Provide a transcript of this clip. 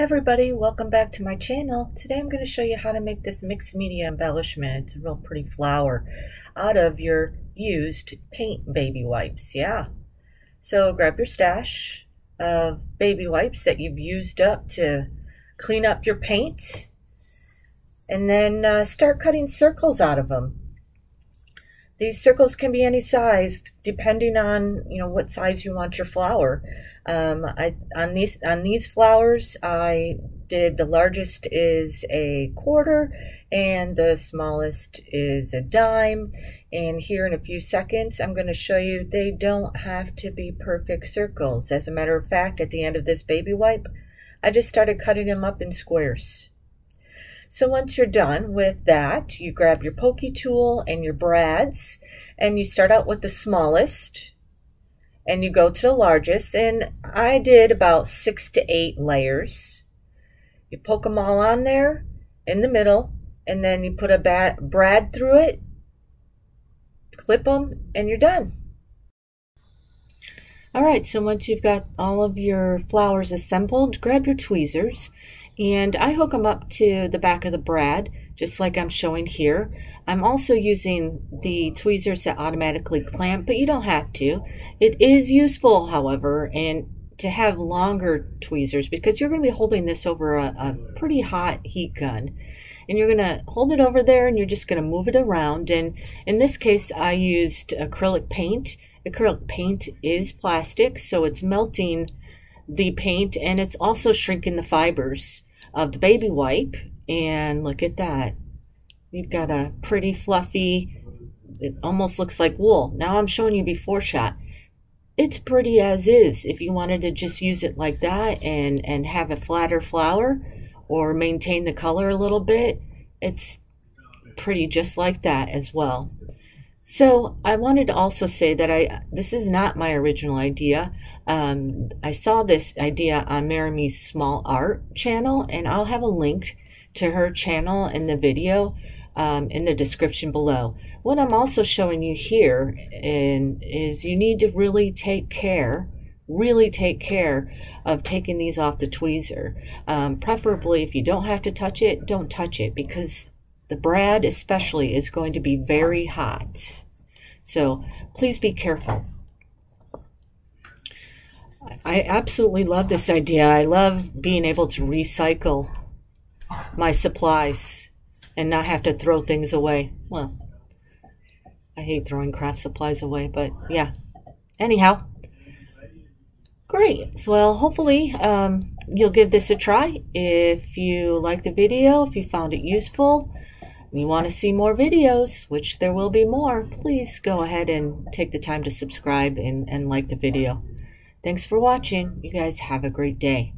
Everybody, welcome back to my channel. Today I'm going to show you how to make this mixed media embellishment. It's a real pretty flower out of your used paint baby wipes. Yeah. So grab your stash of baby wipes that you've used up to clean up your paint, and then start cutting circles out of them. These circles can be any size, depending on what size you want your flower. On these flowers, I did the largest is a quarter, and the smallest is a dime. And here in a few seconds, I'm going to show you they don't have to be perfect circles. As a matter of fact, at the end of this baby wipe, I just started cutting them up in squares. So once you're done with that, you grab your pokey tool and your brads, and you start out with the smallest, and you go to the largest, and I did about 6 to 8 layers. You poke them all on there in the middle, and then you put a brad through it, clip them, and you're done. Alright, so once you've got all of your flowers assembled, grab your tweezers, and I hook them up to the back of the brad, just like I'm showing here. I'm also using the tweezers that automatically clamp, but you don't have to. It is useful, however, and to have longer tweezers, because you're going to be holding this over a pretty hot heat gun. And you're going to hold it over there, and you're just going to move it around. And in this case, I used acrylic paint. Acrylic paint is plastic, so it's melting the paint, and it's also shrinking the fibers of the baby wipe. And look at that. We've got a pretty fluffy, it almost looks like wool. Now I'm showing you before shot. It's pretty as is. If you wanted to just use it like that and have a flatter flower or maintain the color a little bit, it's pretty just like that as well. So I wanted to also say that this is not my original idea. I saw this idea on Maremi's Smallart channel, and I'll have a link to her channel in the video in the description below. What I'm also showing you here is you need to really take care of taking these off the tweezer. Preferably, if you don't have to touch it, don't touch it, because the brad especially is going to be very hot. So please be careful. I absolutely love this idea. I love being able to recycle my supplies and not have to throw things away. Well, I hate throwing craft supplies away, but yeah. Anyhow, great. So, well, hopefully you'll give this a try. If you like the video, if you found it useful, and you want to see more videos, which there will be more, please go ahead and take the time to subscribe and like the video. Thanks for watching. You guys have a great day.